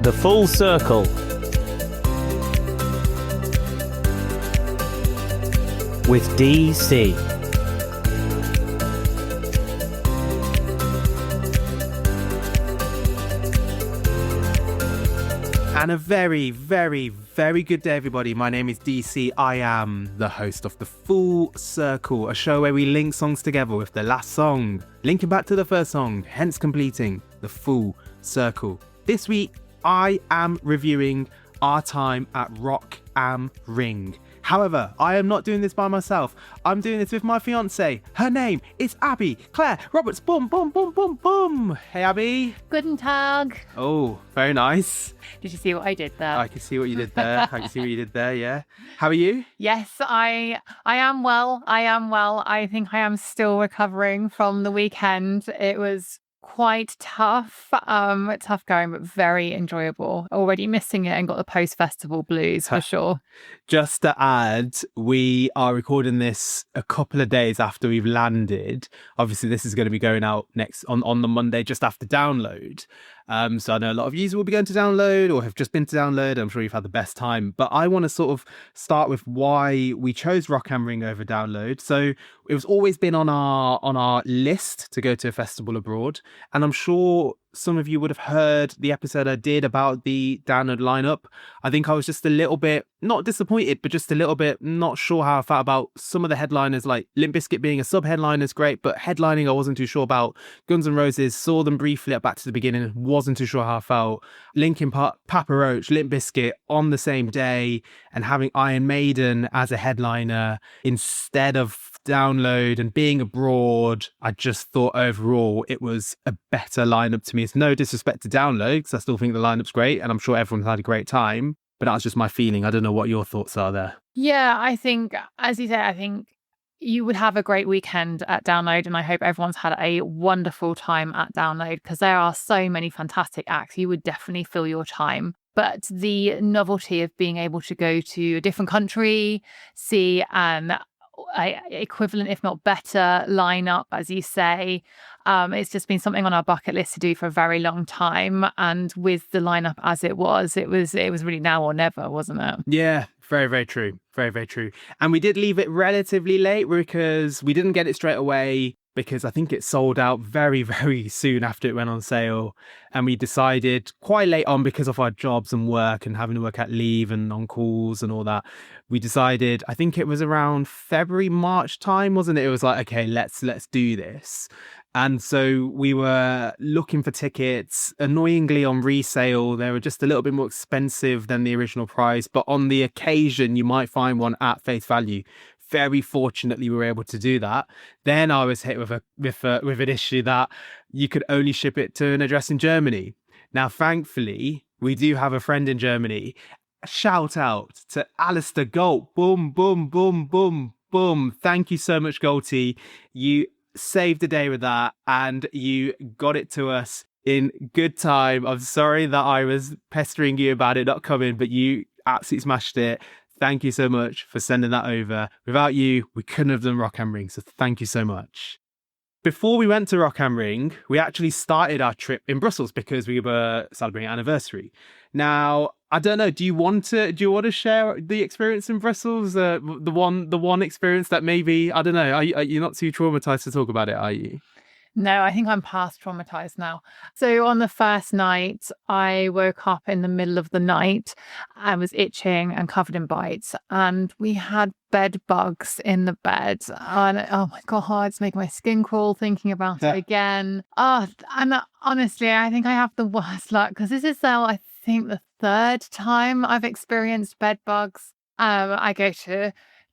The Full Circle. With DC. And a very, very, very good day, everybody. My name is DC. I am the host of The Full Circle, a show where we link songs together with the last song, linking back to the first song, hence completing the full circle. This week, I am reviewing Our Time at Rock am Ring. However, I am not doing this by myself. I'm doing this with my fiance. Her name is Abi Claire Roberts. Boom, boom, boom, boom, boom. Hey, Abi. Guten Tag. Oh, very nice. Did you see what I did there? I can see what you did there. Yeah. How are you? Yes, I am well. I think I am still recovering from the weekend. It was quite tough going, but very enjoyable. Already missing it and got the post-festival blues for sure. Just to add, we are recording this a couple of days after we've landed. Obviously, this is going to be going out next on the Monday just after download. So I know a lot of you will be going to download or have just been to download. I'm sure you've had the best time. But I want to sort of start with why we chose Rock am Ring over download. So it was always been on our list to go to a festival abroad. And I'm sure some of you would have heard the episode I did about the download lineup. I think I was just a little bit, not disappointed, but just a little bit not sure how I felt about some of the headliners, like Limp Bizkit being a sub-headliner is great, but headlining I wasn't too sure about. Guns N' Roses, saw them briefly at Back to the Beginning, wasn't too sure how I felt. Linkin Park, Papa Roach, Limp Bizkit on the same day, and having Iron Maiden as a headliner instead of download and being abroad, I just thought overall it was a better lineup to me. It's no disrespect to download, because I still think the lineup's great and I'm sure everyone's had a great time, but that's just my feeling. I don't know what your thoughts are there. Yeah, I think, as you said, I think you would have a great weekend at download, and I hope everyone's had a wonderful time at download, because there are so many fantastic acts. You would definitely fill your time. But the novelty of being able to go to a different country, see an equivalent, if not better, lineup, as you say, it's just been something on our bucket list to do for a very long time. And with the lineup as it was really now or never, wasn't it? Yeah, very, very true. Very, very true. And we did leave it relatively late because we didn't get it straight away, because I think it sold out very, very soon after it went on sale. And we decided quite late on, because of our jobs and work and having to work at leave and on calls and all that, we decided, I think it was around February, March time, wasn't it? It was like, okay, let's do this. And so we were looking for tickets, annoyingly on resale. They were just a little bit more expensive than the original price, but on the occasion you might find one at face value. Very fortunately, we were able to do that. Then I was hit with an issue that you could only ship it to an address in Germany. Now, thankfully, we do have a friend in Germany. Shout out to Alistair Galt. Boom, boom, boom, boom, boom. Thank you so much, Galty. You saved the day with that, and you got it to us in good time. I'm sorry that I was pestering you about it not coming, but you absolutely smashed it. Thank you so much for sending that over. Without you, we couldn't have done Rock am Ring, so thank you so much. Before we went to Rock am Ring, we actually started our trip in Brussels because we were celebrating an anniversary. Now, I don't know, do you want to share the experience in Brussels? The one experience that maybe, I don't know, are you not too traumatized to talk about it, are you? No, I think I'm past traumatized now. So on the first night, I woke up in the middle of the night. I was itching and covered in bites, and we had bed bugs in the bed. And oh my God, it's making my skin crawl thinking about it again. Oh, and honestly, I think I have the worst luck, because this is now, I think, the third time I've experienced bed bugs. I go to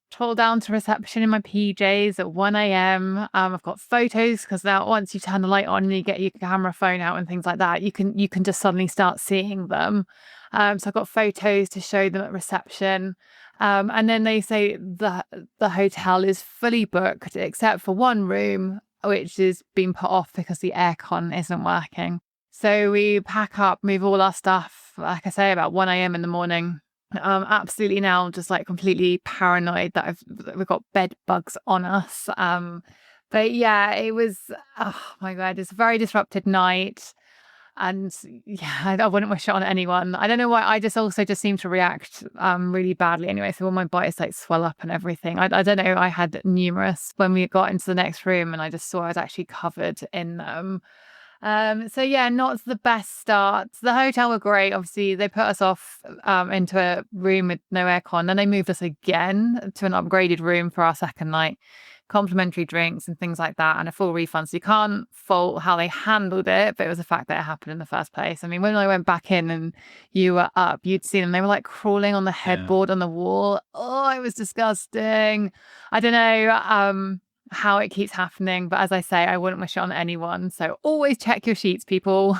toddle down to reception in my PJs at 1 a.m. I've got photos, because now once you turn the light on and you get your camera phone out and things like that, you can just suddenly start seeing them. So I've got photos to show them at reception. And then they say the hotel is fully booked except for one room, which is being put off because the aircon isn't working. So we pack up, move all our stuff, like I say, about 1 a.m. in the morning. Absolutely now just like completely paranoid that we've got bed bugs on us. But yeah, it was, oh my God, it's a very disrupted night. And yeah, I wouldn't wish it on anyone. I don't know why. I just also just seem to react really badly anyway. So all my bites like swell up and everything. I don't know. I had numerous when we got into the next room and I just saw I was actually covered in them. So yeah, not the best start. The hotel were great. Obviously, they put us off into a room with no aircon. Then they moved us again to an upgraded room for our second night. Complimentary drinks and things like that, and a full refund. So you can't fault how they handled it, but it was the fact that it happened in the first place. I mean, when I went back in and you were up, you'd see them. They were like crawling on the headboard on the wall. Oh, it was disgusting. I don't know how it keeps happening, but as I say, I wouldn't wish it on anyone. So always check your sheets, people.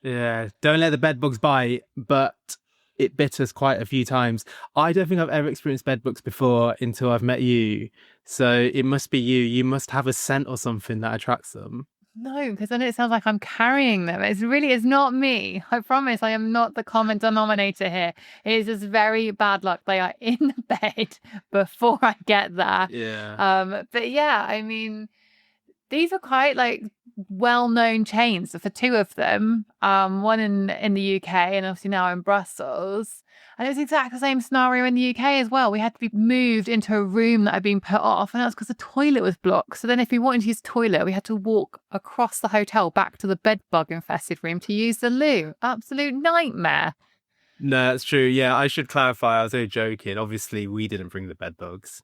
Yeah, don't let the bed bugs bite, but it bit us quite a few times. I don't think I've ever experienced bed bugs before until I've met you. So it must be you. You must have a scent or something that attracts them. No, because then it sounds like I'm carrying them. It's not me. I promise I am not the common denominator here. It is just very bad luck. They are in the bed before I get there. Yeah. But yeah, I mean, these are quite like well-known chains for two of them. One in the UK and obviously now in Brussels. And it was exactly the same scenario in the UK as well. We had to be moved into a room that had been put off, and that's because the toilet was blocked. So then if we wanted to use the toilet, we had to walk across the hotel back to the bed bug infested room to use the loo. Absolute nightmare. No, that's true. Yeah, I should clarify. I was only joking. Obviously, we didn't bring the bed bugs.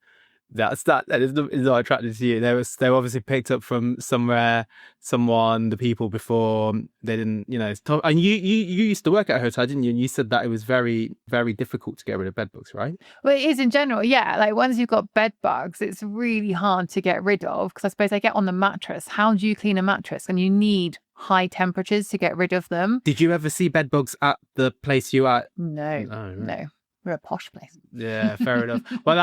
That is not attracted to you. They were obviously picked up from somewhere, someone, the people before they didn't, and you used to work at a hotel, didn't you? And you said that it was very, very difficult to get rid of bed bugs, right? Well, it is in general, yeah. Like once you've got bed bugs, it's really hard to get rid of because I suppose they get on the mattress. How do you clean a mattress? And you need high temperatures to get rid of them. Did you ever see bed bugs at the place you were at? No, right. no. We're a posh place. Yeah, fair enough. Well,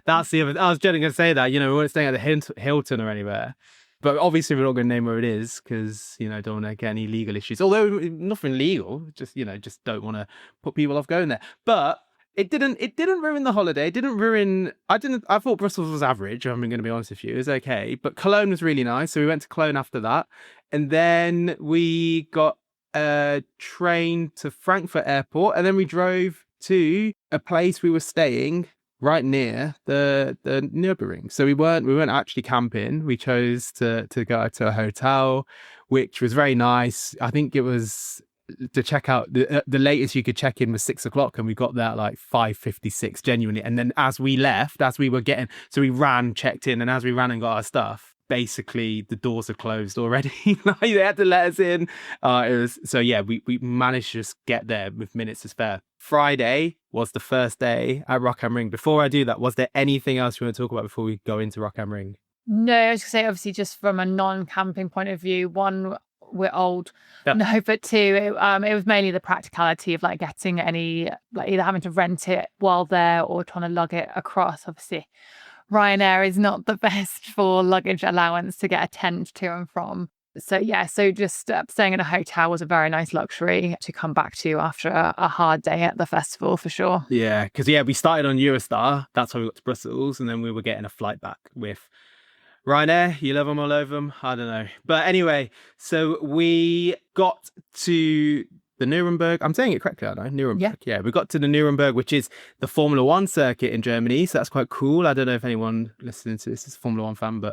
that's the other. I was just going to say that, we weren't staying at the Hilton or anywhere, but obviously we're not going to name where it is because don't want to get any legal issues. Although nothing legal, just just don't want to put people off going there. But it didn't ruin the holiday. It didn't ruin. I thought Brussels was average. I'm going to be honest with you. It was okay, but Cologne was really nice. So we went to Cologne after that, and then we got a train to Frankfurt Airport, and then we drove to a place we were staying right near the Nürburgring. So we weren't actually camping. We chose to go to a hotel, which was very nice. I think it was to check out the latest you could check in was 6 o'clock, and we got there at like 5:56 genuinely. And then as we checked in, and as we ran and got our stuff, basically the doors are closed already. Like, they had to let us in. We managed to just get there with minutes to spare. Friday was the first day at Rock am Ring. Before I do that, was there anything else you want to talk about before we go into Rock am Ring? No, I was going to say, obviously, just from a non-camping point of view, one, we're old. Yep. No, but two, it was mainly the practicality of like getting either having to rent it while there or trying to lug it across. Obviously, Ryanair is not the best for luggage allowance to get a tent to and from. So just staying in a hotel was a very nice luxury to come back to after a hard day at the festival, for sure. Yeah, because we started on Eurostar. That's how we got to Brussels, and then we were getting a flight back with Ryanair. You love them, all over them. I don't know. But anyway, so we got to the Nuremberg. I'm saying it correctly, aren't I? Nuremberg. Yeah, we got to the Nuremberg, which is the Formula One circuit in Germany. So that's quite cool. I don't know if anyone listening to this is a Formula One fan,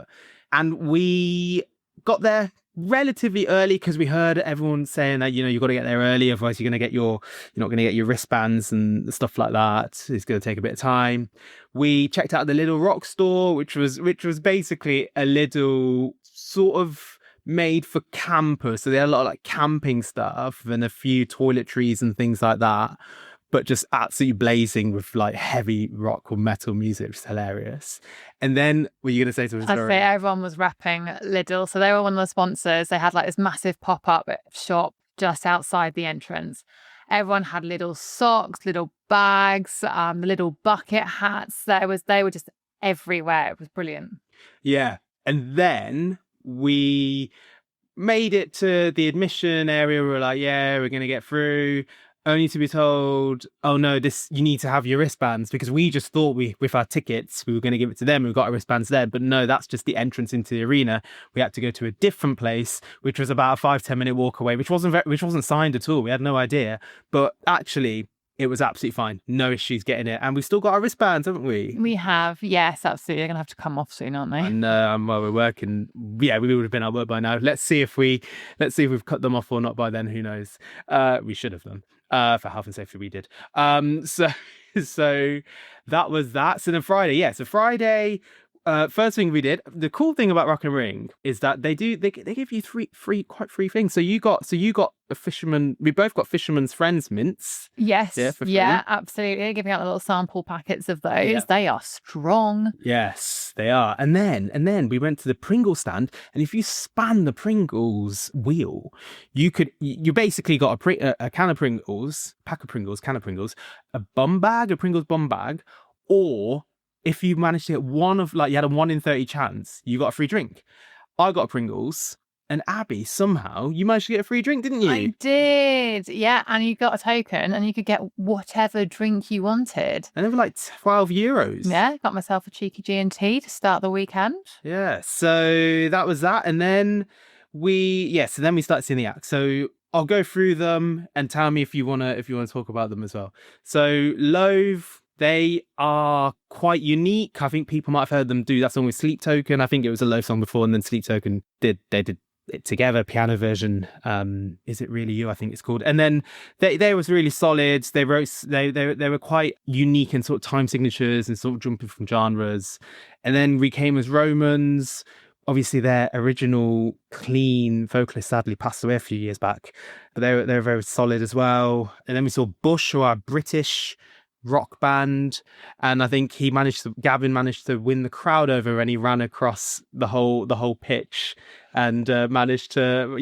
and we got there relatively early because we heard everyone saying that you've got to get there early, otherwise you're not going to get your wristbands and stuff like that. It's going to take a bit of time. We checked out the Little Rock store, which was basically a little sort of made for campers. So they had a lot of like camping stuff and a few toiletries and things like that, but just absolutely blazing with like heavy rock or metal music, which is hilarious. And then, were you going to say something? I'd say everyone was repping Lidl. So they were one of the sponsors. They had like this massive pop-up shop just outside the entrance. Everyone had little socks, little bags, the little bucket hats. They were just everywhere. It was brilliant. Yeah. And then we made it to the admission area. We were like, yeah, we're going to get through. only to be told, oh no, you need to have your wristbands, because we just thought with our tickets, we were going to give it to them. We got our wristbands there, but no, that's just the entrance into the arena. We had to go to a different place, which was about a 5-10 minute walk away, which wasn't signed at all. We had no idea, but actually it was absolutely fine. No issues getting it. And we've still got our wristbands, haven't we? We have, yes, absolutely. They're going to have to come off soon, aren't they? And while we're working, yeah, we would have been at work by now. Let's see if we've cut them off or not by then. Who knows? We should have done. For health and safety, we did. So that was that. So then Friday, first thing we did, the cool thing about Rock and Ring is that they give you quite free things. So you got a fisherman. We both got Fisherman's Friends mints. Yes. Yeah, for free. Yeah, absolutely. Giving out the little sample packets of those. Yeah. They are strong. Yes, they are. And then we went to the Pringles stand, and if you span the Pringles wheel, you basically got a can of Pringles, pack of Pringles, can of Pringles, a Pringles bum bag, or if you managed to get you had a 1 in 30 chance, you got a free drink. I got Pringles, and Abby, somehow, you managed to get a free drink, didn't you? I did. Yeah. And you got a token and you could get whatever drink you wanted. And they were like €12. Yeah. Got myself a cheeky G&T to start the weekend. Yeah. So that was that. And then we started seeing the acts. So I'll go through them and tell me if you want to talk about them as well. So Loathe, they are quite unique. I think people might have heard them do that song with Sleep Token. I think it was a Loathe song before, and then Sleep Token did it together, piano version. Is It Really You, I think it's called. And then they was really solid. They were quite unique in sort of time signatures and sort of jumping from genres. And then we came as Romans. Obviously, their original clean vocalist sadly passed away a few years back, but they were very solid as well. And then we saw Bush, who are a British rock band, and I think Gavin managed to win the crowd over, and he ran across the whole pitch and managed to,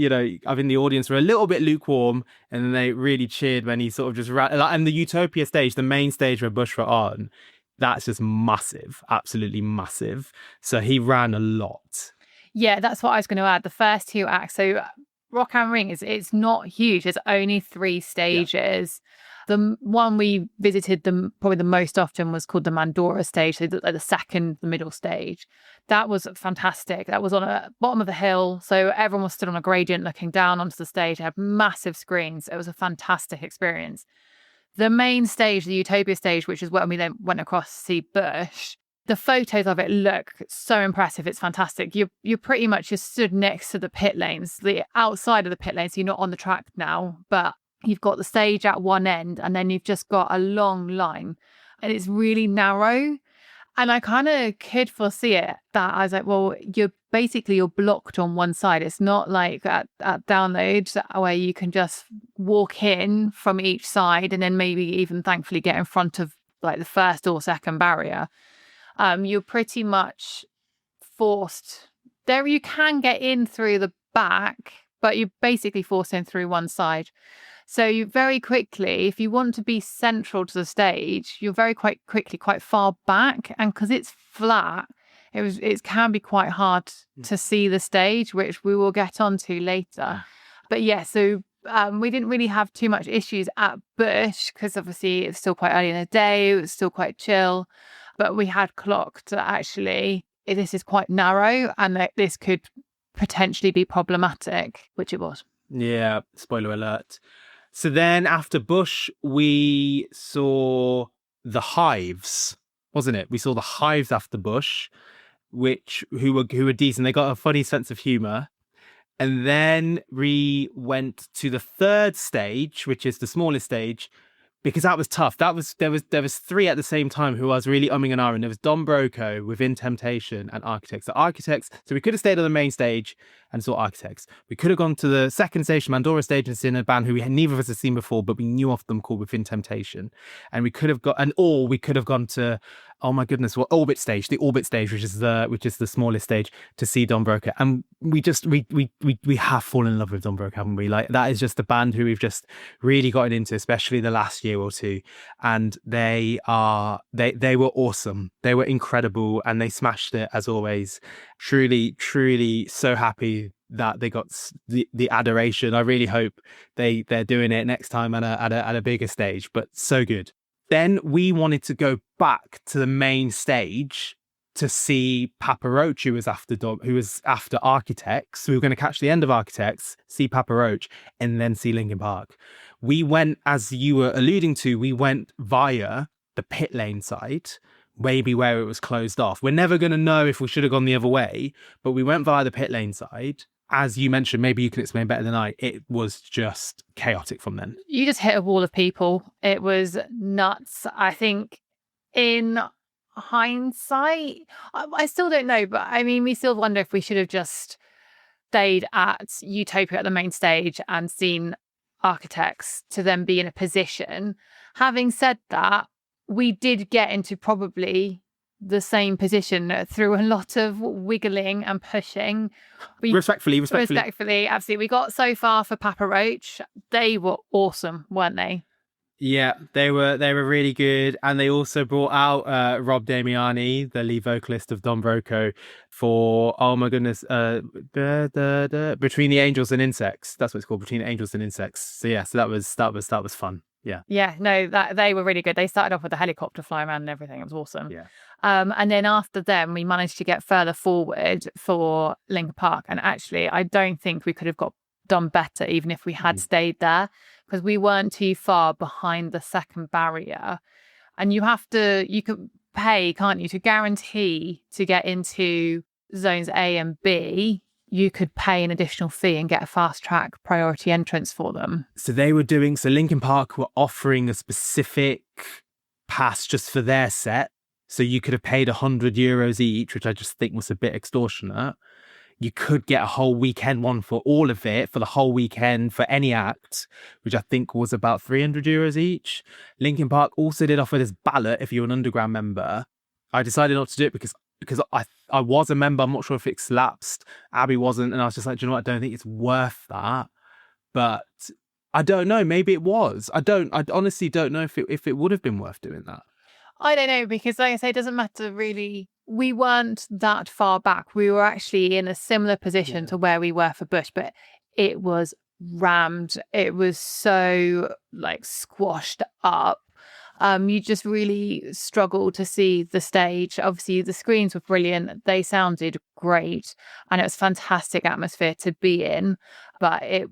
I think the audience were a little bit lukewarm, and then they really cheered when he sort of just ran. And the Utopia stage, the main stage where Bush were on, that's just massive, absolutely massive. So he ran a lot. Yeah, that's what I was going to add. The first 2 acts. So Rock and Ring it's not huge. There's only 3 stages. Yeah. The one we visited probably the most often was called the Mandora stage, so the middle stage. That was fantastic. That was on a bottom of the hill, so everyone was stood on a gradient looking down onto the stage. It had massive screens. It was a fantastic experience. The main stage, the Utopia stage, which is when we then went across to see Bush, the photos of it look so impressive. It's fantastic. You're pretty much just stood next to the pit lanes, the outside of the pit lanes. So you're not on the track now, but you've got the stage at one end, and then you've just got a long line, and it's really narrow. And I kind of could foresee it, that I was like, well, you're blocked on one side. It's not like at Download where you can just walk in from each side and then maybe even thankfully get in front of like the first or second barrier. You're pretty much forced there. You can get in through the back, but you're basically forced in through one side. So you very quickly, if you want to be central to the stage, you're quite far back. And because it's flat, it can be quite hard to see the stage, which we will get onto later. But yeah, so we didn't really have too much issues at Bush because obviously it's still quite early in the day. It was still quite chill. But we had clocked that actually this is quite narrow and that this could potentially be problematic, which it was. Yeah, spoiler alert. So then after Bush, we saw the Hives, wasn't it? We saw the Hives after Bush, who were decent. They got a funny sense of humor. And then we went to the third stage, which is the smallest stage, because that was tough. There was 3 at the same time who I was really umming and ahhing. There was Don Broco, Within Temptation, and Architects. So we could have stayed on the main stage and saw Architects. We could have gone to the second stage, Mandora stage, and seen a band who neither of us had seen before, but we knew of them, called Within Temptation. And we could have gone to, oh my goodness, the Orbit stage, which is the smallest stage, to see Don Broco. And we have fallen in love with Don Broco, haven't we? Like, that is just a band who we've just really gotten into, especially the last year or two. And they were awesome. They were incredible, and they smashed it as always. Truly, truly so happy that they got the adoration. I really hope they're doing it next time at a bigger stage, but so good. Then we wanted to go back to the main stage to see Papa Roach, who was after Architects. We were going to catch the end of Architects, see Papa Roach, and then see Linkin Park. We went, as you were alluding to, we went via the pit lane side, maybe where it was closed off. We're never going to know if we should have gone the other way, but we went via the pit lane side. As you mentioned, maybe you can explain better than I, it was just chaotic from then. You just hit a wall of people. It was nuts. I think in hindsight, I still don't know, but I mean, we still wonder if we should have just stayed at Utopia at the main stage and seen Architects to then be in a position. Having said that, we did get into probably the same position through a lot of wiggling and pushing. Respectfully, absolutely. We got so far for Papa Roach. They were awesome, weren't they? Yeah, they were really good, and they also brought out Rob Damiani, the lead vocalist of Don Broco, for Between the Angels and Insects. That's what it's called, Between the Angels and Insects. So yeah, so that was fun. Yeah, no, that they were really good. They started off with a helicopter flying around and everything. It was awesome. Yeah. And then after them, we managed to get further forward for Linkin Park, and actually, I don't think we could have done better even if we had stayed there, because we weren't too far behind the second barrier. And you could pay, can't you, to guarantee to get into zones A and B. You could pay an additional fee and get a fast track priority entrance for them. So Linkin Park were offering a specific pass just for their set. So you could have paid €100 each, which I just think was a bit extortionate. You could get a whole weekend one for all of it, for the whole weekend, for any act, which I think was about €300 each. Linkin Park also did offer this ballot if you're an underground member. I decided not to do it because I was a member. I'm not sure if it's lapsed. Abi wasn't. And I was just like, do you know what? I don't think it's worth that. But I don't know. Maybe it was. I honestly don't know if it would have been worth doing that. I don't know, because like I say, it doesn't matter really. We weren't that far back. We were actually in a similar position to where we were for Bush, but it was rammed. It was so squashed up. You just really struggled to see the stage. Obviously, the screens were brilliant. They sounded great, and it was fantastic atmosphere to be in. But every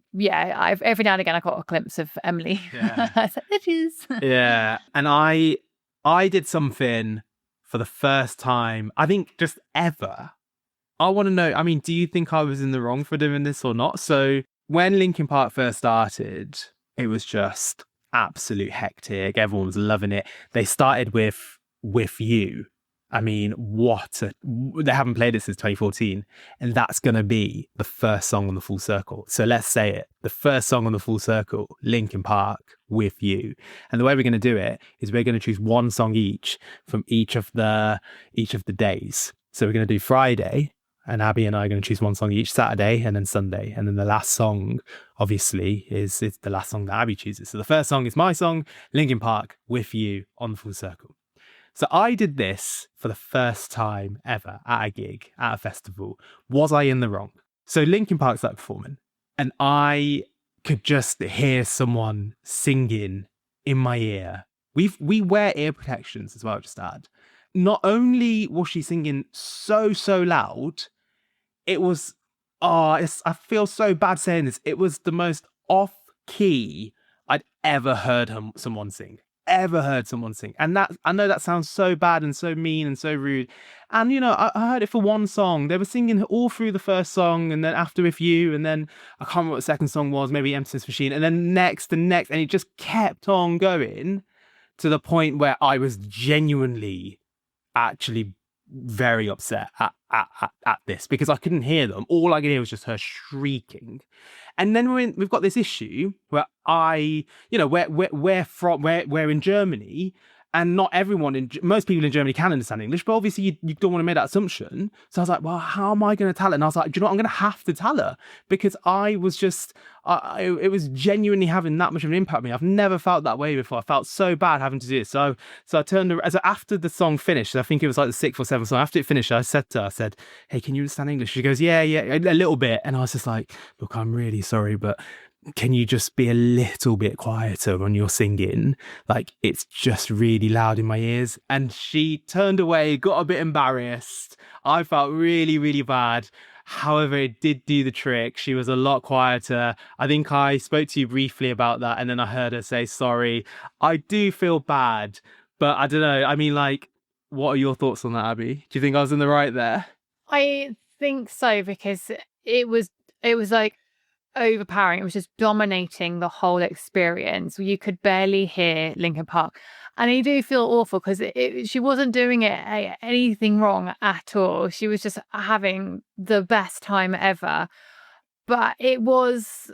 now and again, I got a glimpse of Emily. Yeah. It is. Yeah, and I did something for the first time, I think just ever. I want to know, I mean, do you think I was in the wrong for doing this or not? So when Linkin Park first started, it was just absolute hectic. Everyone was loving it. They started with You. I mean, they haven't played it since 2014, and that's going to be the first song on the Full Circle. So let's say it. The first song on the Full Circle, Linkin Park with You. And the way we're going to do it is we're going to choose one song each from each of the days. So we're going to do Friday, and Abi and I are going to choose one song each, Saturday and then Sunday. And then the last song, obviously, is the last song that Abi chooses. So the first song is my song, Linkin Park with You on the Full Circle. So I did this for the first time ever at a gig, at a festival. Was I in the wrong? So Linkin Park started performing, and I could just hear someone singing in my ear. We wear ear protections as well, just to add. Not only was she singing so loud, it was, I feel so bad saying this, it was the most off-key I'd ever heard someone sing. And that, I know that sounds so bad and so mean and so rude, and I heard it for one song. They were singing all through the first song, and then after With You, and then I can't remember what the second song was, maybe Emptiness Machine, and then next and next, and it just kept on going to the point where I was genuinely actually very upset at this, because I couldn't hear them. All I could hear was just her shrieking. And then we've got this issue where we're in Germany, And not everyone, most people in Germany can understand English, but obviously you don't want to make that assumption. So I was like, well, how am I going to tell her? And I was like, do you know what? I'm going to have to tell her, because I was just, it was genuinely having that much of an impact on me. I've never felt that way before. I felt so bad having to do it. So I turned, after the song finished, I think it was like the 6th or 7th song, after it finished, I said to her, I said, hey, can you understand English? She goes, yeah, a little bit. And I was just like, look, I'm really sorry, but can you just be a little bit quieter when you're singing? Like, it's just really loud in my ears. And she turned away, got a bit embarrassed. I felt really, really bad. However, it did do the trick. She was a lot quieter. I think I spoke to you briefly about that, and then I heard her say sorry. I do feel bad, but I don't know. I mean, like, what are your thoughts on that, Abby? Do you think I was in the right there? I think so, because it was like overpowering. It was just dominating the whole experience. You could barely hear Linkin Park, and I do feel awful because she wasn't doing anything wrong at all. She was just having the best time ever, but it was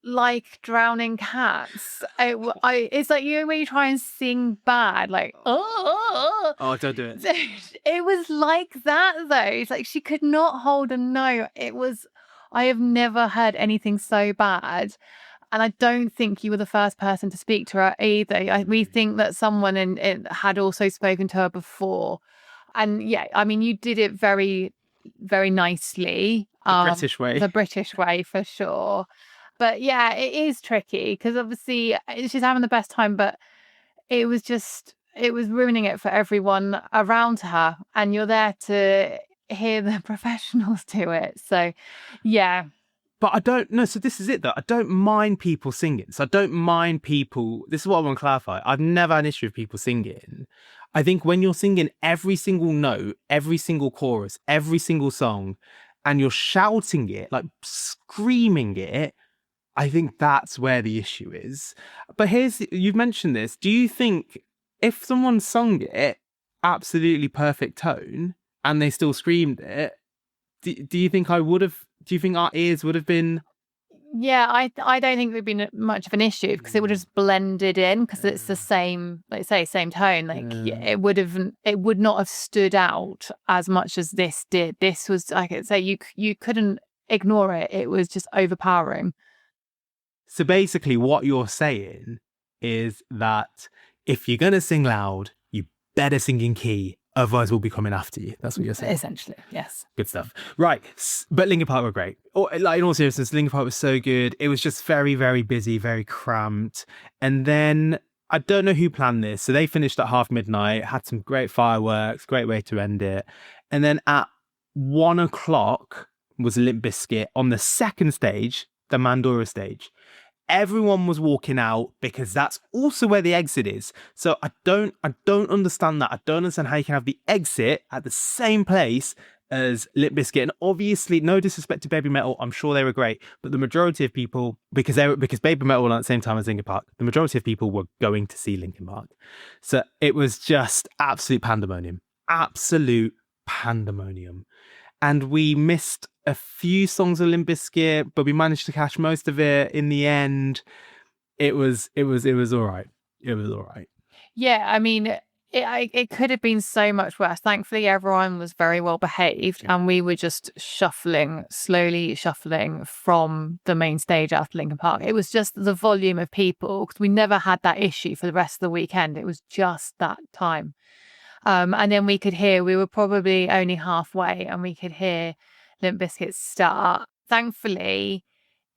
like drowning cats. It's like, you know, when you try and sing bad, like, Oh, don't do it. It was like that though. It's like she could not hold a note. I have never heard anything so bad. And I don't think you were the first person to speak to her either. We think that someone had also spoken to her before. And yeah, I mean, you did it very, very nicely. The British way. The British way, for sure. But yeah, it is tricky because obviously she's having the best time, but it was ruining it for everyone around her. And you're there to hear the professionals do it. So yeah. But I don't know. So this is it though. I don't mind people singing. So I don't mind people. This is what I want to clarify. I've never had an issue with people singing. I think when you're singing every single note, every single chorus, every single song, and you're shouting it, like screaming it, I think that's where the issue is. But you've mentioned this. Do you think if someone sung it absolutely perfect tone and they still screamed it, do you think do you think our ears would have been? Yeah, I don't think it would be much of an issue because it would have just blended in, because it's the same, like say, same tone. Like it would not have stood out as much as this did. This was, like I say, you couldn't ignore it. It was just overpowering. So basically what you're saying is that if you're going to sing loud, you better sing in key. Otherwise, we'll be coming after you. That's what you're saying. Essentially, yes. Good stuff. Right. But Linkin Park were great. Like, in all seriousness, Linkin Park was so good. It was just very, very busy, very cramped. And then I don't know who planned this. So they finished at midnight, had some great fireworks, great way to end it. And then at 1 o'clock was Limp Bizkit on the second stage, the Mandora stage. Everyone was walking out because that's also where the exit is. So I don't understand that. I don't understand how you can have the exit at the same place as Limp Bizkit. And obviously, no disrespect to Baby Metal, I'm sure they were great, but the majority of people, because Baby Metal were at the same time as Linkin Park, the majority of people were going to see Linkin Park. So it was just absolute pandemonium. Absolute pandemonium. And we missed a few songs of Limp Bizkit, but we managed to catch most of it in the end. It was all right. It was all right. Yeah, I mean, it could have been so much worse. Thankfully, everyone was very well behaved, and we were just slowly shuffling from the main stage after Linkin Park. It was just the volume of people, because we never had that issue for the rest of the weekend. It was just that time. And then we were probably only halfway, and we could hear Limp Bizkit start. Thankfully,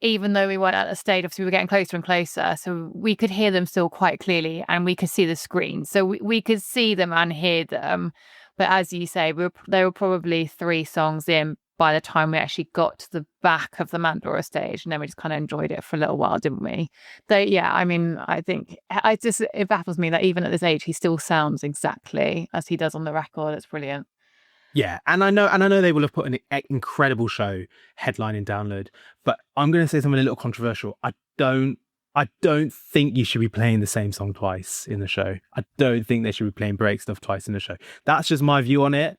even though we weren't at the stage, obviously we were getting closer and closer, so we could hear them still quite clearly, and we could see the screen. So we could see them and hear them. But as you say, they were probably 3 songs in by the time we actually got to the back of the Mandora stage, and then we just kind of enjoyed it for a little while, didn't we? So yeah, I mean, I think it baffles me that even at this age he still sounds exactly as he does on the record. It's brilliant. Yeah, and I know they will have put an incredible show headlining Download, but I'm going to say something a little controversial. I don't think you should be playing the same song twice in the show. I don't think they should be playing Break Stuff twice in the show. That's just my view on it.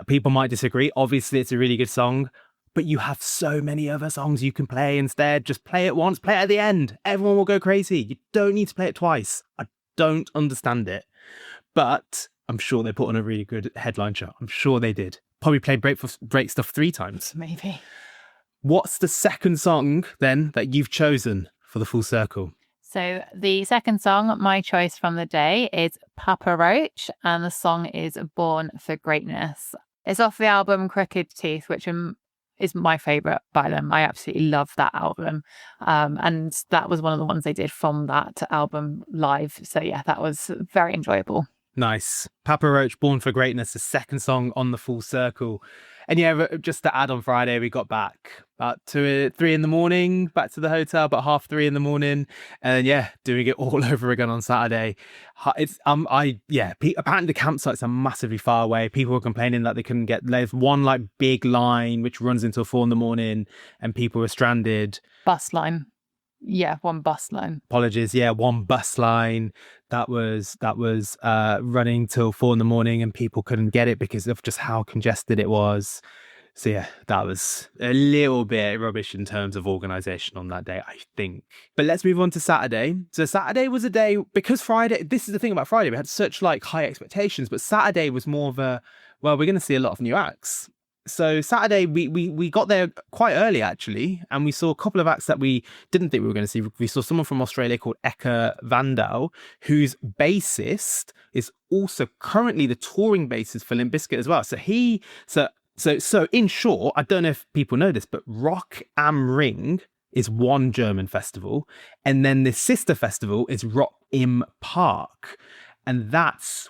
People might disagree. Obviously, it's a really good song, but you have so many other songs you can play instead. Just play it once, play it at the end. Everyone will go crazy. You don't need to play it twice. I don't understand it. But I'm sure they put on a really good headline show. I'm sure they did. Probably played Break Stuff 3 times. Maybe. What's the second song then that you've chosen for the full circle? So the second song, my choice from the day, is Papa Roach, and the song is Born for Greatness. It's off the album Crooked Teeth, which is my favourite by them. I absolutely love that album. And that was one of the ones they did from that album live. So yeah, that was very enjoyable. Nice. Papa Roach, Born for Greatness, the second song on the full circle. And yeah, just to add, on Friday, we got back about 3 in the morning, back to the hotel, about 3:30 in the morning. And yeah, doing it all over again on Saturday. It's, apparently the campsites are massively far away. People were complaining that they couldn't get, there's one like big line which runs until 4 in the morning and people were stranded. Bus line. Yeah, one bus line. Apologies. Yeah, one bus line that was running till 4 in the morning and people couldn't get it because of just how congested it was. So yeah, that was a little bit rubbish in terms of organisation on that day, I think. But let's move on to Saturday. So Saturday was a day, because Friday, this is the thing about Friday, we had such like high expectations, but Saturday was more of a, well, we're going to see a lot of new acts. So Saturday, we got there quite early, actually, and we saw a couple of acts that we didn't think we were going to see. We saw someone from Australia called Eka Vandal, whose bassist is also currently the touring bassist for Limp Bizkit as well. So in short, I don't know if people know this, but Rock am Ring is one German festival, and then the sister festival is Rock im Park, and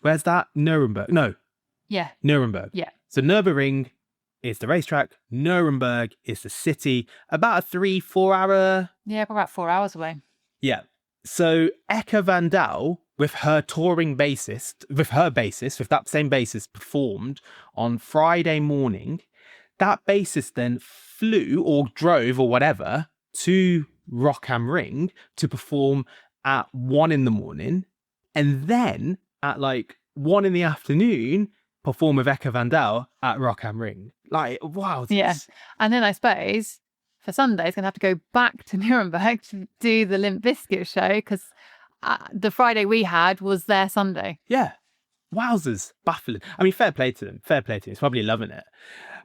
where's that? Nuremberg? No. Yeah. Nuremberg. Yeah. So Nürburgring is the racetrack, Nuremberg is the city, about a 3-4 hour. Yeah, about 4 hours away. Yeah. So Eka Vandal, with her bassist, with that same bassist, performed on Friday morning. That bassist then flew or drove or whatever to Rock am Ring to perform at 1 in the morning. And then at like 1 in the afternoon, perform with Eka Vandal at Rock am Ring. Like, wow. Yeah. And then I suppose for Sunday, it's going to have to go back to Nuremberg to do the Limp Bizkit show, because the Friday we had was their Sunday. Yeah. Wowzers. Baffling. I mean, fair play to them. He's probably loving it.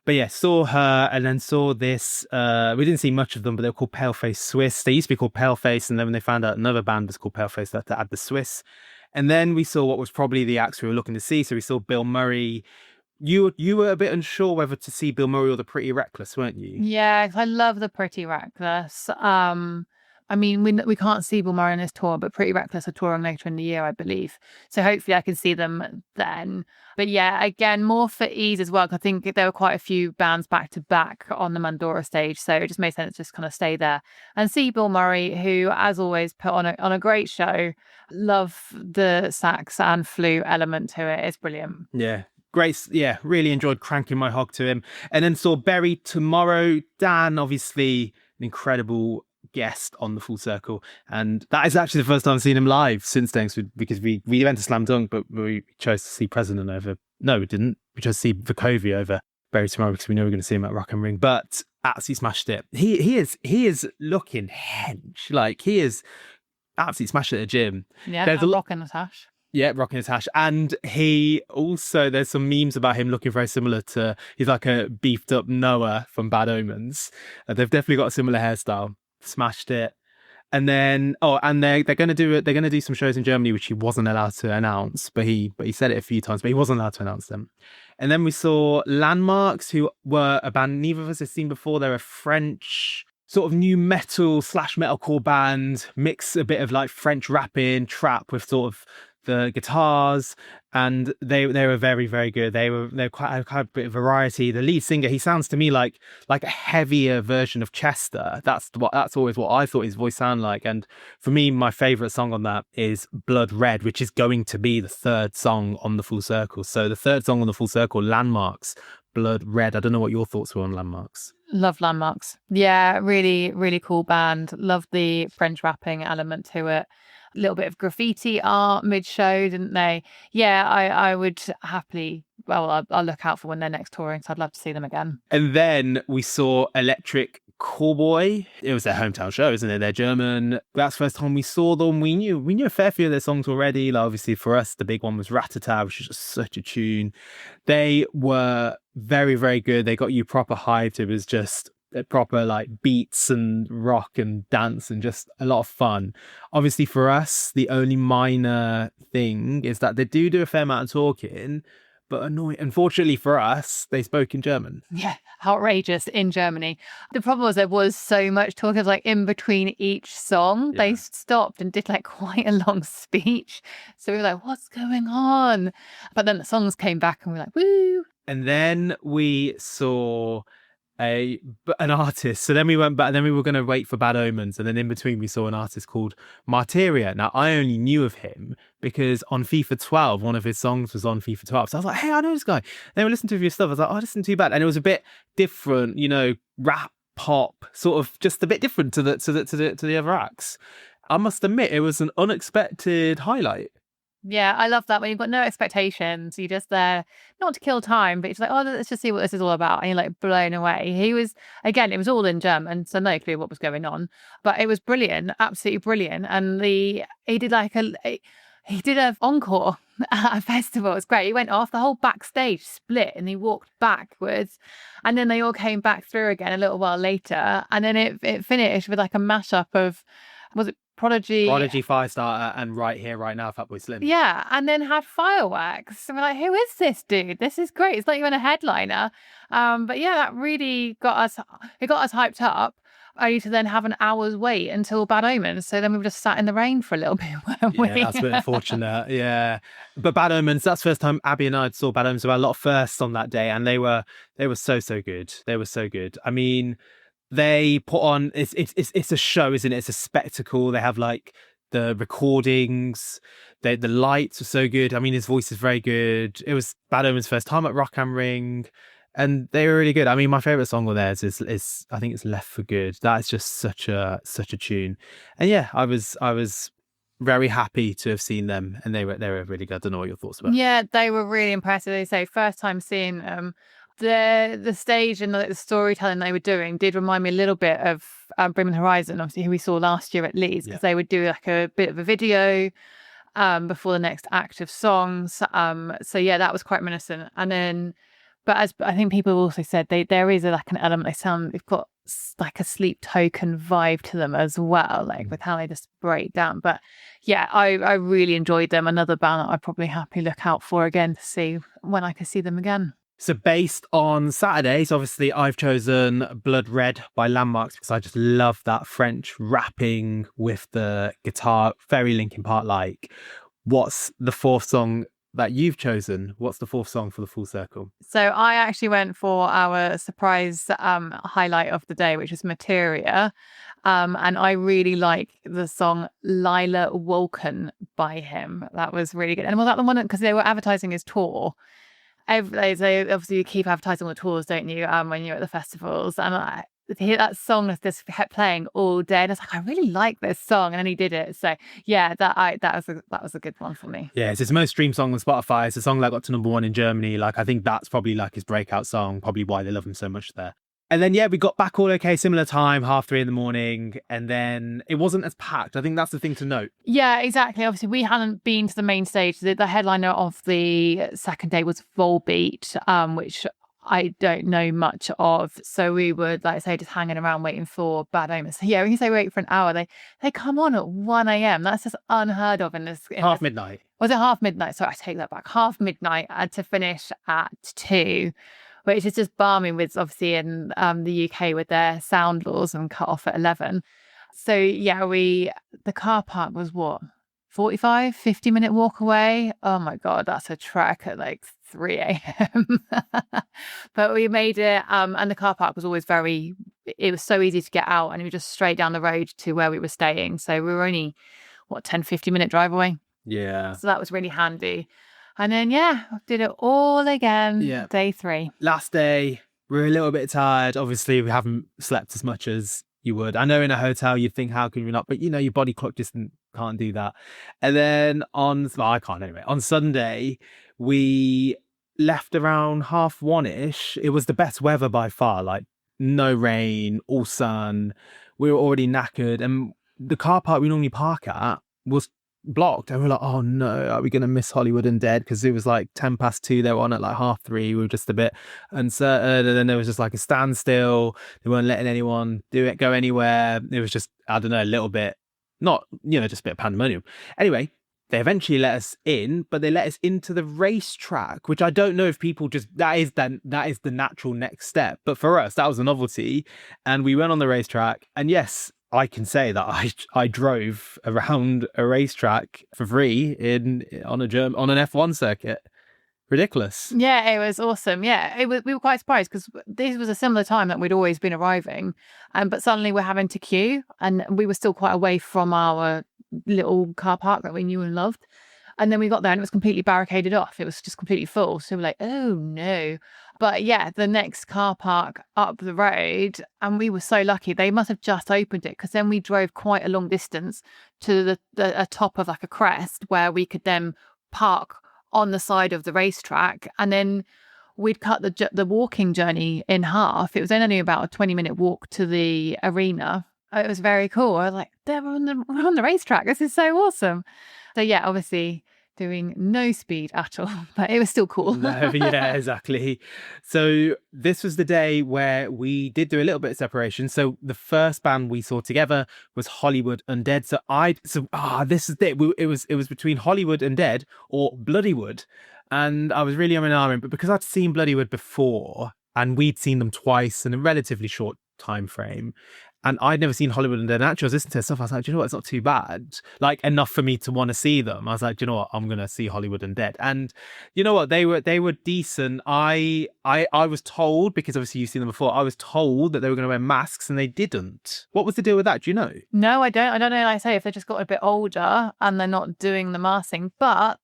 But yeah, saw her and then saw this. We didn't see much of them, but they were called Paleface Swiss. They used to be called Paleface, and then when they found out another band was called Paleface, they had to add the Swiss. And then we saw what was probably the acts we were looking to see. So we saw Bill Murray. You were a bit unsure whether to see Bill Murray or the Pretty Reckless, weren't you? Yeah, I love the Pretty Reckless. I mean, we can't see Bill Murray on this tour, but Pretty Reckless are touring later in the year, I believe. So hopefully I can see them then. But yeah, again, more for ease as well, because I think there were quite a few bands back to back on the Mandora stage. So it just made sense to just kind of stay there and see Bill Murray, who, as always, put on a great show. Love the sax and flute element to it. It's brilliant. Yeah. Great. Yeah, really enjoyed cranking my hog to him. And then saw Berry tomorrow. Dan, obviously, an incredible guest on the full circle, and that is actually the first time I've seen him live since then, because we went to Slam Dunk, but we chose to see President over, no we didn't, we chose to see Vukovi over Berry tomorrow because we know we're going to see him at Rock am Ring. But absolutely smashed it. He is looking hench, like he is absolutely smashed it at the gym. Yeah, there's a rocking the tash. Yeah, rocking his hash. And he also, there's some memes about him looking very similar to, he's like a beefed up Noah from Bad Omens. They've definitely got a similar hairstyle. Smashed it. And then they're going to do some shows in Germany which he wasn't allowed to announce, but he said it a few times, but he wasn't allowed to announce them. And then we saw Landmarks, who were a band neither of us had seen before. They're a French sort of new metal / metalcore band, mix a bit of like French rapping, trap with sort of the guitars, and they were very, very good. They're quite a bit of variety. The lead singer, he sounds to me like a heavier version of Chester. That's always what I thought his voice sounded like. And for me, my favorite song on that is Blood Red, which is going to be the third song on the full circle. So the third song on the full circle, Landmarks, Blood Red. I don't know what your thoughts were on Landmarks. Love Landmarks. Yeah, really, really cool band. Love the French rapping element to it. A little bit of graffiti art mid-show, didn't they? Yeah, I would happily, well, I'll look out for when they're next touring, so I'd love to see them again. And then we saw Electric Cowboy. It was their hometown show, isn't it? They're German. That's the first time we saw them. We knew a fair few of their songs already. Like, obviously for us, the big one was Ratata, which is just such a tune. They were very, very good. They got you proper hyped. It was just proper like beats and rock and dance and just a lot of fun. Obviously for us, the only minor thing is that they do a fair amount of talking, but unfortunately for us, they spoke in German. Yeah, outrageous in Germany. The problem was there was so much talk. It was like in between each song, they stopped and did like quite a long speech. So we were like, what's going on? But then the songs came back and we were like, woo. And then we saw an artist. So then we went back, then we were going to wait for Bad Omens, and then in between we saw an artist called Martyria. Now I only knew of him because on FIFA 12 one of his songs was on FIFA 12, so I was like, hey, I know this guy. And then we listened to his stuff. I was like, oh, this isn't too bad. And it was a bit different, rap pop, sort of just a bit different to the other acts. I must admit, it was an unexpected highlight. Yeah, I love that when you've got no expectations. You're just there, not to kill time, but it's like, oh, let's just see what this is all about. And you're like blown away. He was, again, it was all in German, so no clue what was going on. But it was brilliant, absolutely brilliant. And he did an encore at a festival. It was great. He went off, the whole backstage split and he walked backwards. And then they all came back through again a little while later. And then it finished with like a mashup of, was it Prodigy, Firestarter, and Right Here, Right Now, Fatboy Slim. Yeah, and then had fireworks. And we're like, who is this dude? This is great. It's not even a headliner. But yeah, that really got us hyped up, only to then have an hour's wait until Bad Omens. So then we were just sat in the rain for a little bit, weren't we? Yeah, that's a bit unfortunate. Yeah. But Bad Omens, that's the first time Abi and I saw Bad Omens. There were a lot of firsts on that day, and they were so good. They were so good. I mean, they put on, it's a show, isn't it? It's a spectacle. They have like the recordings, the lights were so good. I mean, his voice is very good. It was Bad Omen's first time at Rock am Ring, and they were really good. I mean, my favorite song of theirs is I think it's Left for Good. That is just such a tune. And yeah, I was very happy to have seen them, and they were really good. I don't know what your thoughts about. Yeah, they were really impressive. They say first time seeing them. The stage and the storytelling they were doing did remind me a little bit of Bring Me the Horizon, obviously, who we saw last year at Leeds, because they would do like a bit of a video before the next act of songs. So yeah, that was quite reminiscent. And then, but as I think people also said, there is like an element, they've got like a Sleep Token vibe to them as well, like with how they just break down. But yeah, I really enjoyed them. Another band that I'd probably happily look out for again to see when I could see them again. So based on Saturdays, obviously I've chosen Blood Red by Landmarks because I just love that French rapping with the guitar, very Linkin Park like. What's the fourth song that you've chosen? What's the fourth song for the full circle? So I actually went for our surprise highlight of the day, which was Materia. And I really like the song Lila Wolken by him. That was really good. And was that the one, because they were advertising his tour. They obviously keep advertising on the tours, don't you, when you're at the festivals. And that song has just kept playing all day. And it's like, I really like this song. And then he did it. So yeah, that was a good one for me. Yeah, it's his most streamed song on Spotify. It's a song that got to #1 in Germany. Like, I think that's probably like his breakout song, probably why they love him so much there. And then, yeah, we got back all okay, similar time, 3:30 in the morning. And then it wasn't as packed. I think that's the thing to note. Yeah, exactly. Obviously, we hadn't been to the main stage. The headliner of the second day was Volbeat, which I don't know much of. So we would, like I say, just hanging around waiting for Bad Omens. So yeah, when you say wait for an hour, they come on at 1 a.m. That's just unheard of in this. Midnight. Was it half midnight? Sorry, I take that back. Half midnight to finish at 2. Which is just balmy with obviously in the UK with their sound laws and cut off at 11. So yeah, the car park was what, 50-minute walk away. Oh my God, that's a trek at like 3 a.m. But we made it, and the car park was always it was so easy to get out, and it was just straight down the road to where we were staying. So we were only, 10-15-minute drive away. Yeah. So that was really handy. And then, yeah, did it all again. Yeah. Day 3. Last day, we're a little bit tired. Obviously, we haven't slept as much as you would. I know in a hotel, you'd think, how can you not? But, your body clock just can't do that. And then I can't anyway. On Sunday, we left around 1:30-ish. It was the best weather by far. Like, no rain, all sun. We were already knackered, and the car park we normally park at was blocked. And we were like, oh no, are we going to miss Hollywood and Dead? Because it was like 2:10. They were on at like 3:30. We were just a bit uncertain. And then there was just like a standstill. They weren't letting anyone go anywhere. It was just, I don't know, a little bit, not, just a bit of pandemonium. Anyway, they eventually let us in, but they let us into the racetrack, which I don't know if people just, that is the natural next step. But for us, that was a novelty. And we went on the racetrack, and yes, I can say that I drove around a racetrack for free on an F1 circuit. Ridiculous. Yeah, it was awesome. Yeah, we were quite surprised because this was a similar time that we'd always been arriving, but suddenly we're having to queue, and we were still quite away from our little car park that we knew and loved. And then we got there and it was completely barricaded off. It was just completely full. So we're like, oh no. But yeah, the next car park up the road, and we were so lucky. They must have just opened it, because then we drove quite a long distance to the top of like a crest where we could then park on the side of the racetrack, and then we'd cut the walking journey in half. It was only about a 20-minute walk to the arena. It was very cool. I was like, we're on the racetrack. This is so awesome. So yeah, obviously doing no speed at all, but it was still cool. No, yeah, exactly. So this was the day where we did do a little bit of separation. So the first band we saw together was Hollywood Undead. This is it. It was between Hollywood Undead or Bloodywood, and I was really umming, but because I'd seen Bloodywood before and we'd seen them twice in a relatively short time frame, and I'd never seen Hollywood Undead. And actually, I was listening to their stuff. I was like, do you know what? It's not too bad. Like, enough for me to want to see them. I was like, do you know what? I'm going to see Hollywood Undead. And you know what? They were decent. I was told, because obviously you've seen them before, I was told that they were going to wear masks, and they didn't. What was the deal with that? Do you know? No, I don't. I don't know. Like I say, if they just got a bit older and they're not doing the masking. But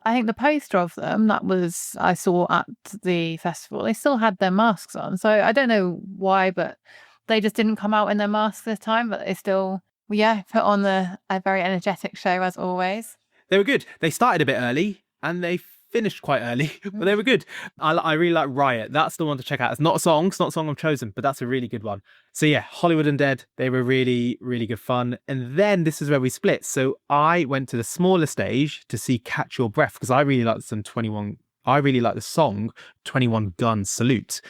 I think the poster of them I saw at the festival, they still had their masks on. So I don't know why, but they just didn't come out in their masks this time, but they still, put on a very energetic show as always. They were good. They started a bit early and they finished quite early, but they were good. I really like Riot. That's the one to check out. It's not a song I've chosen, but that's a really good one. So yeah, Hollywood Undead, they were really, really good fun. And then this is where we split. So I went to the smaller stage to see Catch Your Breath, because I really like the song 21 Gun Salute.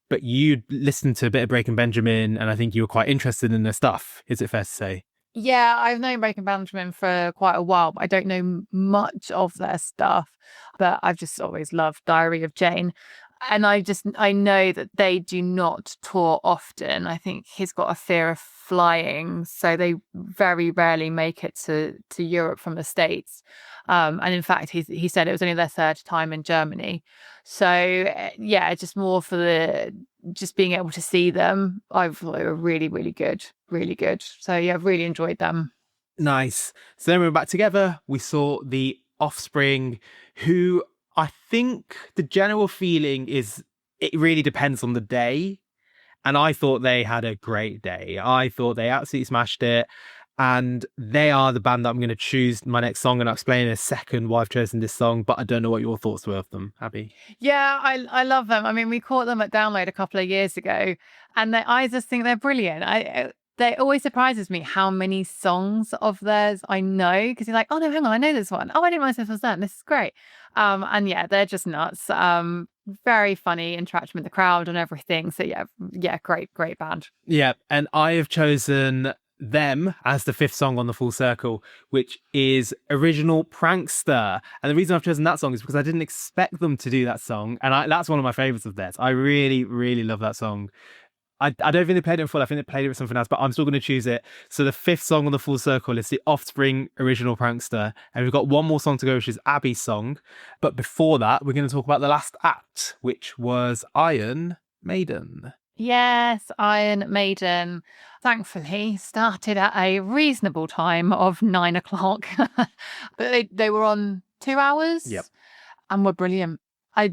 But you listened to a bit of Breaking Benjamin, and I think you were quite interested in their stuff. Is it fair to say? Yeah, I've known Breaking Benjamin for quite a while, but I don't know much of their stuff. But I've just always loved Diary of Jane. And I know that they do not tour often. I think he's got a fear of flying, so they very rarely make it to Europe from the States. And in fact, he said it was only their third time in Germany. So yeah, just more for just being able to see them. I thought they were really, really good, really good. So yeah, I've really enjoyed them. Nice. So then we were back together. We saw the Offspring, who I think the general feeling is it really depends on the day. And I thought they had a great day. I thought they absolutely smashed it. And they are the band that I'm going to choose my next song, and I'll explain in a second why I've chosen this song, but I don't know what your thoughts were of them, Abby. Yeah, I love them. I mean, we caught them at Download a couple of years ago, and I just think they're brilliant. They always surprises me how many songs of theirs I know, because you're like, oh no, hang on, I know this one. Oh, I didn't realize this was them. This is great. And yeah, they're just nuts. Very funny interaction with the crowd and everything. So yeah, great band. Yeah, and I have chosen them as the fifth song on the full circle, which is Original Prankster. And the reason I've chosen that song is because I didn't expect them to do that song, and that's one of my favorites of theirs. I really, really love that song. I don't think they played it in full. I think they played it with something else, but I'm still going to choose it. So the fifth song on the full circle is the Offspring Original Prankster. And we've got one more song to go, which is Abby's song. But before that, we're going to talk about the last act, which was Iron Maiden. Yes, Iron Maiden, thankfully, started at a reasonable time of 9 o'clock. But they were on 2 hours. Yep. And were brilliant.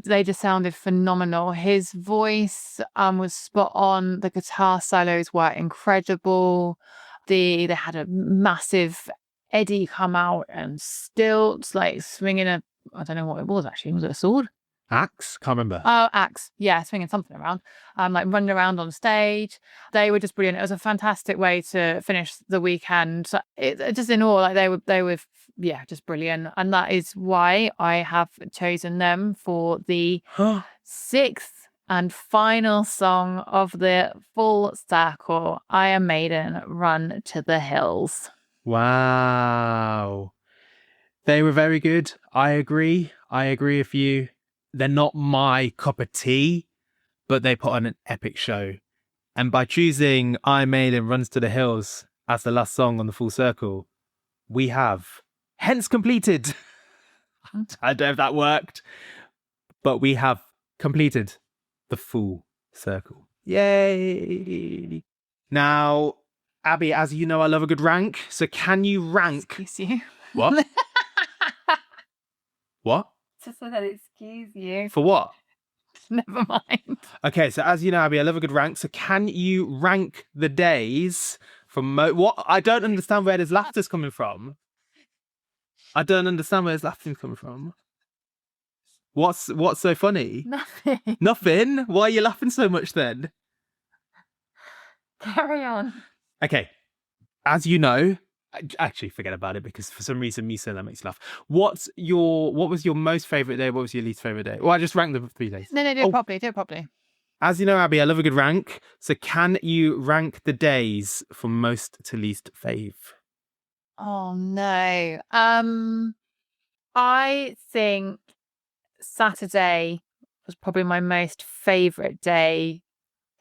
They just sounded phenomenal. His voice was spot on. The guitar solos were incredible. They had a massive Eddie come out and stilts, like swinging I don't know what it was actually. Was it a sword? Axe? Can't remember. Oh, Axe. Yeah, swinging something around. Like running around on stage. They were just brilliant. It was a fantastic way to finish the weekend. Just in all, like they were, yeah, just brilliant. And that is why I have chosen them for the sixth and final song of the full circle. Iron Maiden, Run to the Hills. Wow. They were very good. I agree with you. They're not my cup of tea, but they put on an epic show. And by choosing Iron Maiden Runs to the Hills as the last song on the full circle, we have hence completed. I don't know if that worked, but we have completed the full circle. Yay! Now, Abby, as you know, I love a good rank. So can you rank... Excuse you. What? What? Just so that excuse you. For what? Never mind. Okay, so as you know, Abby, I love a good rank. So can you rank the days from... What? I don't understand where this laughter's coming from. What's so funny? Nothing. Nothing? Why are you laughing so much then? Carry on. Okay, as you know... Actually, forget about it because for some reason me saying that makes you laugh. What was your most favourite day? What was your least favourite day? Well, I just ranked the 3 days. No, do it properly. Do it properly. As you know, Abby, I love a good rank. So can you rank the days from most to least fave? Oh no. I think Saturday was probably my most favourite day.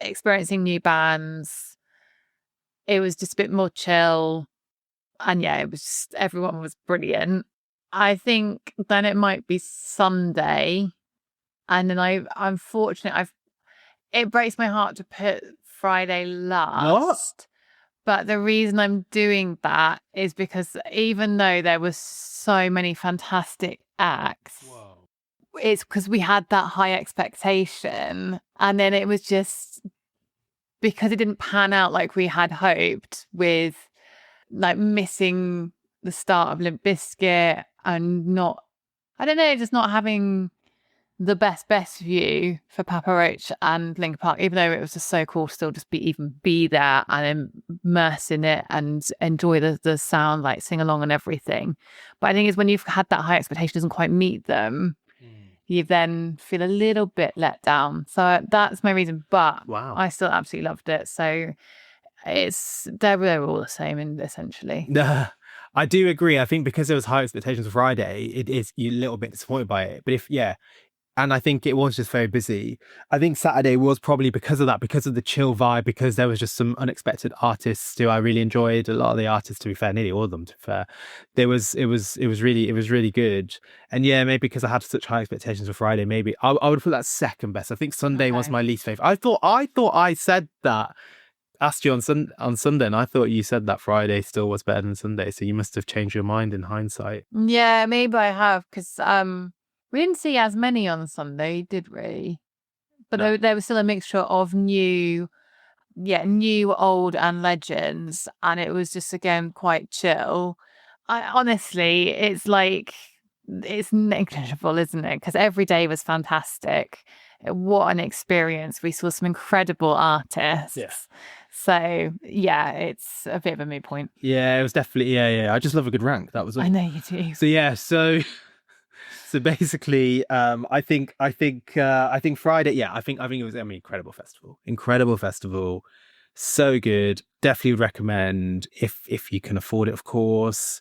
Experiencing new bands. It was just a bit more chill. And yeah, it was just, everyone was brilliant. I think then it might be Sunday. And then I'm fortunate. It breaks my heart to put Friday last. What? But the reason I'm doing that is because even though there were so many fantastic acts, it's because we had that high expectation. And then it was just because it didn't pan out like we had hoped, with like missing the start of Limp Bizkit and just not having the best view for Papa Roach and Linkin Park, even though it was just so cool to still just be there and immerse in it and enjoy the sound, like sing along and everything. But I think it's when you've had that high expectation doesn't quite meet them, you then feel a little bit let down. So that's my reason. But wow, I still absolutely loved it. So they were all the same, essentially. I do agree. I think because there was high expectations for Friday, you're a little bit disappointed by it. But and I think it was just very busy. I think Saturday was probably because of that, because of the chill vibe, because there was just some unexpected artists who I really enjoyed. A lot of the artists, to be fair, nearly all of them, to be fair. It was really good. And yeah, maybe because I had such high expectations for Friday, maybe I would put that second best. I think Sunday was my least favorite. I thought I said that. Asked you on Sunday, and I thought you said that Friday still was better than Sunday, so you must have changed your mind in hindsight. Yeah, maybe I have, because we didn't see as many on Sunday, did we? But No. there was still a mixture of new, old, and legends, and it was just again quite chill. Honestly, it's negligible, isn't it? Because every day was fantastic. What an experience. We saw some incredible artists. Yes. So yeah, it's a bit of a moot point. Yeah, it was definitely I just love a good rank. That was all. I know you do. So yeah, so basically, I think Friday. Yeah, I think it was incredible festival, so good. Definitely would recommend if you can afford it, of course.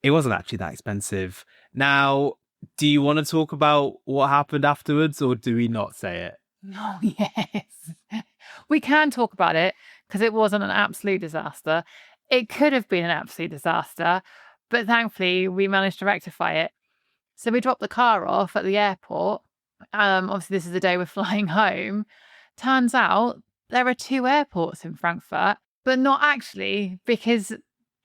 It wasn't actually that expensive. Now, do you want to talk about what happened afterwards, or do we not say it? Oh, yes. We can talk about it because it wasn't an absolute disaster. It could have been an absolute disaster, but thankfully we managed to rectify it. So we dropped the car off at the airport. Obviously, this is the day we're flying home. Turns out there are 2 airports in Frankfurt, but not actually, because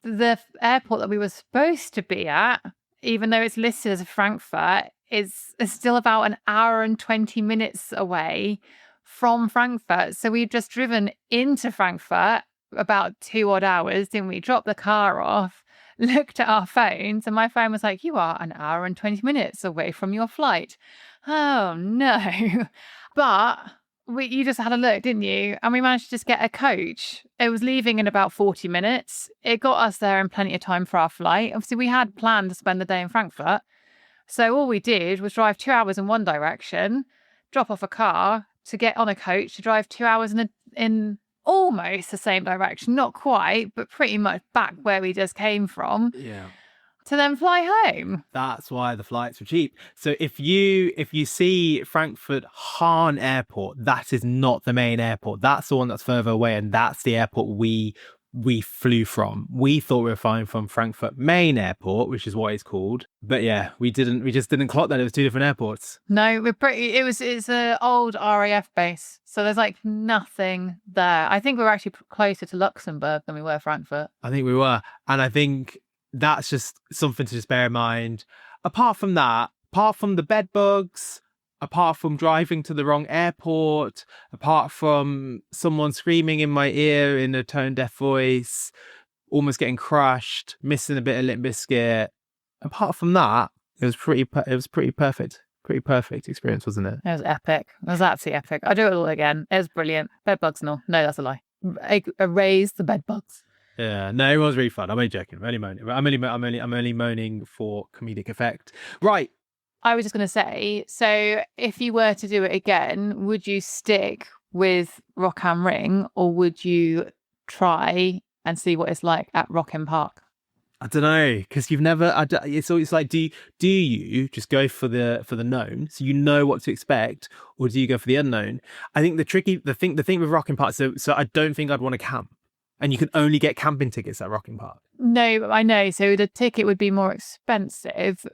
the airport that we were supposed to be at, even though it's listed as Frankfurt, is still about an hour and 20 minutes away from Frankfurt. So we've just driven into Frankfurt about 2 odd hours, didn't we? Dropped the car off, looked at our phones, and my phone was like, you are an hour and 20 minutes away from your flight. Oh no. But you just had a look, didn't you? And we managed to just get a coach. It was leaving in about 40 minutes. It got us there in plenty of time for our flight. Obviously, we had planned to spend the day in Frankfurt. So all we did was drive 2 hours in one direction, drop off a car to get on a coach to drive 2 hours in almost the same direction. Not quite, but pretty much back where we just came from. Yeah. To then fly home. That's why the flights were cheap. So if you see Frankfurt Hahn Airport, that is not the main airport. That's the one that's further away, and that's the airport we flew from. We thought we were flying from Frankfurt Main Airport, which is what it's called. But yeah, we just didn't clock that it was two different airports. No, it's an old RAF base. So there's like nothing there. I think we were actually closer to Luxembourg than we were Frankfurt. I think we were. And I think that's just something to just bear in mind. Apart from that, apart from the bed bugs, apart from driving to the wrong airport, apart from someone screaming in my ear in a tone deaf voice, almost getting crushed, missing a bit of Limp Bizkit, apart from that, it was pretty perfect. Pretty perfect experience, wasn't it? It was epic. It was absolutely epic. I'd do it all again. It was brilliant. Bed bugs, no, that's a lie. Erase the bed bugs. Yeah, no, it was really fun. I'm only joking. I'm only moaning. I'm only moaning for comedic effect. Right. I was just going to say, so if you were to do it again, would you stick with Rock am Ring, or would you try and see what it's like at Rock im Park? I don't know, because you've never. It's always like, do you just go for the known, so you know what to expect, or do you go for the unknown? I think the thing with Rock im Park. So I don't think I'd want to camp. And you can only get camping tickets at Rock im Park. No, I know. So the ticket would be more expensive,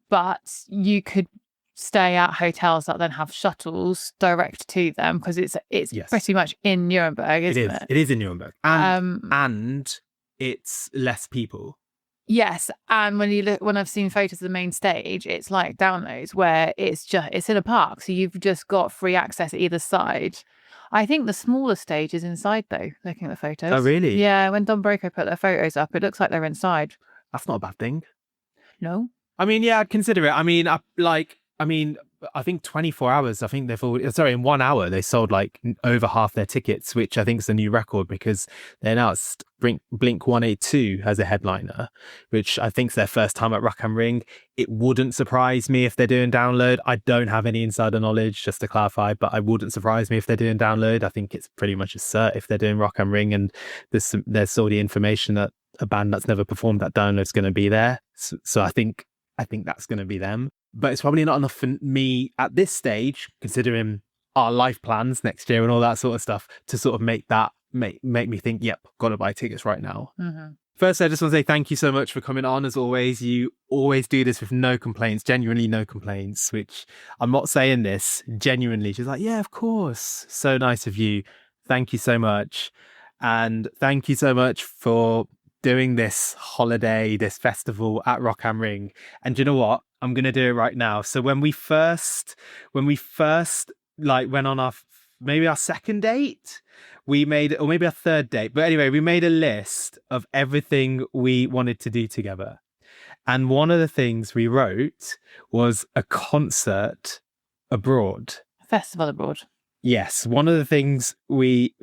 but you could stay at hotels that then have shuttles direct to them, because it's Yes. pretty much in Nuremberg, isn't it? It is in Nuremberg, and it's less people. Yes, and when I've seen photos of the main stage, it's like downloads where it's in a park, so you've just got free access either side. I think the smaller stage is inside, though, looking at the photos. Oh, really? Yeah, when Don Broco put their photos up, it looks like they're inside. That's not a bad thing. No? I mean, yeah, I'd consider it. I mean, I think 24 hours, I think in 1 hour, they sold like over half their tickets, which I think is a new record, because they announced Blink 182 as a headliner, which I think is their first time at Rock am Ring. It wouldn't surprise me if they're doing download. I don't have any insider knowledge, just to clarify, but it wouldn't surprise me if they're doing download. I think it's pretty much a cert if they're doing Rock am Ring, and there's all the information that a band that's never performed that download is going to be there. So I think that's going to be them. But it's probably not enough for me at this stage, considering our life plans next year and all that sort of stuff, to sort of make me think, yep, got to buy tickets right now. Mm-hmm. First, I just want to say thank you so much for coming on. As always, you always do this with no complaints, genuinely no complaints, which I'm not saying this, genuinely. She's like, yeah, of course. So nice of you. Thank you so much. And thank you so much for doing this holiday, this festival at Rock am Ring. And do you know what? I'm going to do it right now. So when we first like went on our second date, or maybe our third date. But anyway, we made a list of everything we wanted to do together. And one of the things we wrote was a concert abroad. Festival abroad. Yes, one of the things we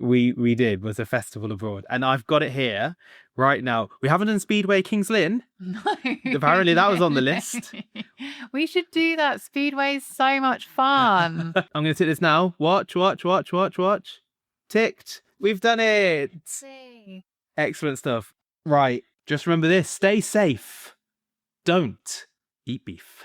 did was a festival abroad, and I've got it here right now. We haven't done Speedway Kings Lynn. No. Apparently that was on the list. We should do that. Speedway's so much fun. I'm going to tick this now. Watch. Ticked. We've done it. See. Excellent stuff. Right. Just remember this. Stay safe. Don't eat beef.